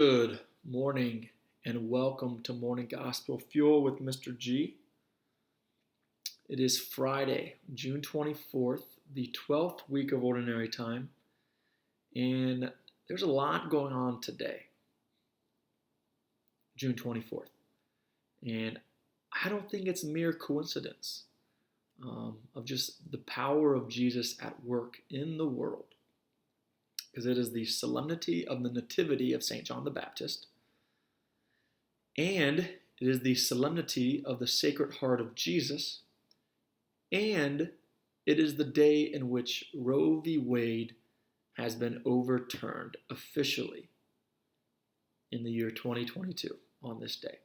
Good morning and welcome to Morning Gospel Fuel with Mr. G. It is Friday, June 24th, the 12th week of Ordinary Time, and there's a lot going on today, June 24th. And I don't think it's mere coincidence of just the power of Jesus at work in the world, because it is the Solemnity of the Nativity of St. John the Baptist. And it is the solemnity of the Sacred Heart of Jesus. And it is the day in which Roe v. Wade has been overturned officially in the year 2022 on this day.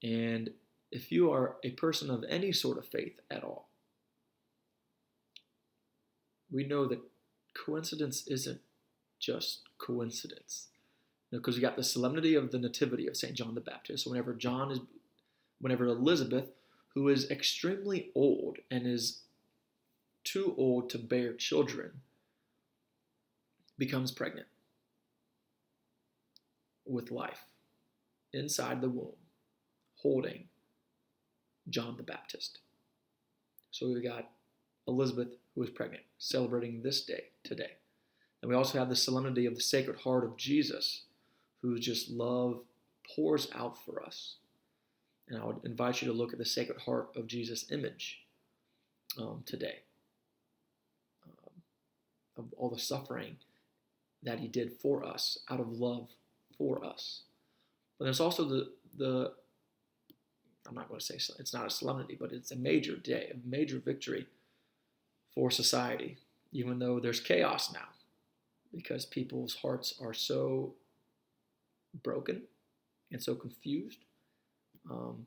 And if you are a person of any sort of faith at all, we know that coincidence isn't just coincidence. Because you got the solemnity of the nativity of St. John the Baptist. So whenever Elizabeth, who is extremely old and is too old to bear children, becomes pregnant with life inside the womb, holding John the Baptist. So we've got Elizabeth, who is pregnant, celebrating this day today. And we also have the solemnity of the Sacred Heart of Jesus, whose just love pours out for us. And I would invite you to look at the Sacred Heart of Jesus image today, of all the suffering that he did for us out of love for us. But there's also the I'm not going to say it's not a solemnity, but it's a major day, a major victory for society, even though there's chaos now, because people's hearts are so broken and so confused. But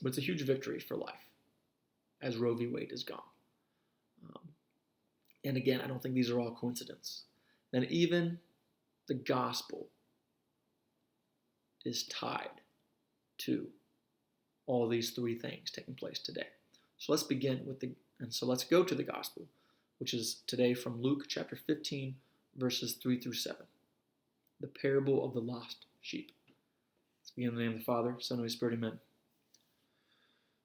it's a huge victory for life as Roe v. Wade is gone. And again, I don't think these are all coincidence. And even the gospel is tied to all these three things taking place today. So let's begin so let's go to the gospel, which is today from Luke chapter 15, verses 3 through 7. The parable of the lost sheep. Let's begin in the name of the Father, Son, and Holy Spirit, amen.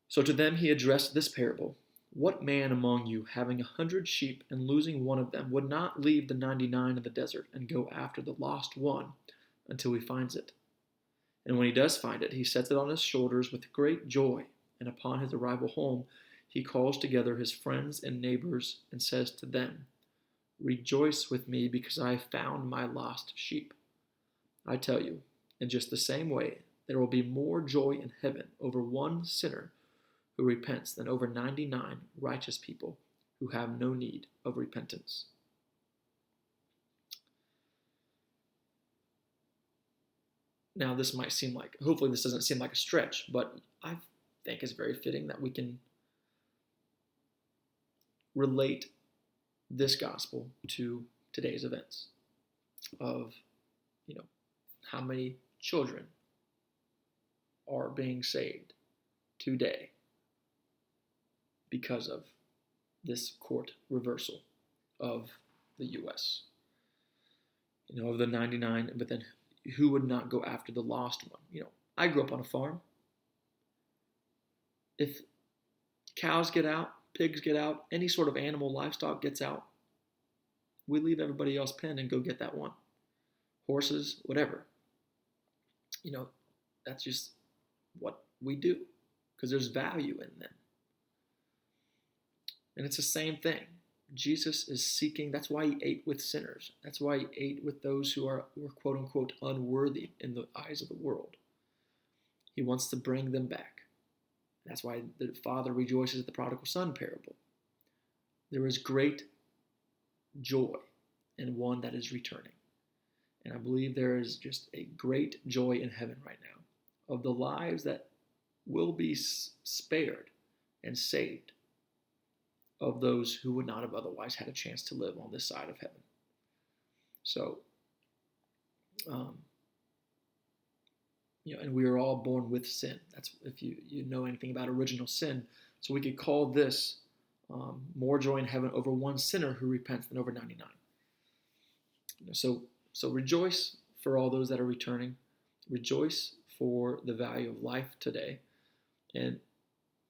So to them he addressed this parable. What man among you, having 100 sheep and losing one of them, would not leave the 99 in the desert and go after the lost one until he finds it? And when he does find it, he sets it on his shoulders with great joy, and upon his arrival home, he calls together his friends and neighbors and says to them, Rejoice with me because I have found my lost sheep. I tell you, in just the same way, there will be more joy in heaven over one sinner who repents than over 99 righteous people who have no need of repentance. Now, hopefully this doesn't seem like a stretch, but I think it's very fitting that we can relate this gospel to today's events of, how many children are being saved today because of this court reversal of the U.S. Of the 99, but then who would not go after the lost one? I grew up on a farm. If cows get out, pigs get out, any sort of animal, livestock gets out, we leave everybody else penned and go get that one. Horses, whatever. That's just what we do because there's value in them. And it's the same thing. Jesus is seeking, that's why he ate with sinners. That's why he ate with those who were quote unquote unworthy in the eyes of the world. He wants to bring them back. That's why the Father rejoices at the prodigal son parable. There is great joy in one that is returning. And I believe there is just a great joy in heaven right now of the lives that will be spared and saved of those who would not have otherwise had a chance to live on this side of heaven. So, and we are all born with sin. That's if you know anything about original sin. So we could call this more joy in heaven over one sinner who repents than over 99. So rejoice for all those that are returning. Rejoice for the value of life today. And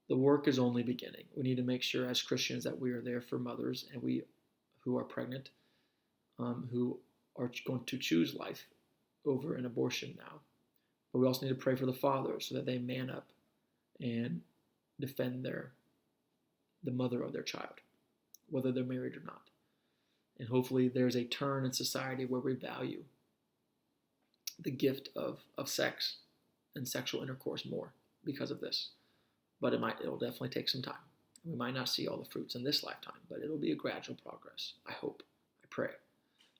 the work is only beginning. We need to make sure as Christians that we are there for mothers and we who are pregnant, who are going to choose life over an abortion now. But we also need to pray for the fathers so that they man up and defend the mother of their child, whether they're married or not. And hopefully there's a turn in society where we value the gift of sex and sexual intercourse more because of this. But it'll definitely take some time. We might not see all the fruits in this lifetime, but it'll be a gradual progress. I hope. I pray.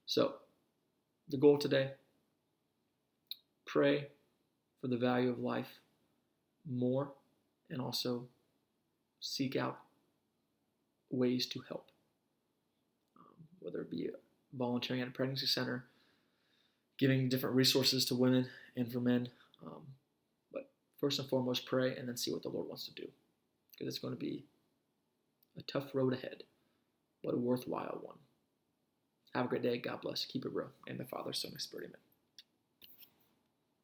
So, the goal today, pray for the value of life more and also seek out ways to help, whether it be volunteering at a pregnancy center, giving different resources to women and for men. But first and foremost, pray and then see what the Lord wants to do, because it's going to be a tough road ahead, but a worthwhile one. Have a great day. God bless. Keep it real. And the Father, Son, and Spirit. Amen.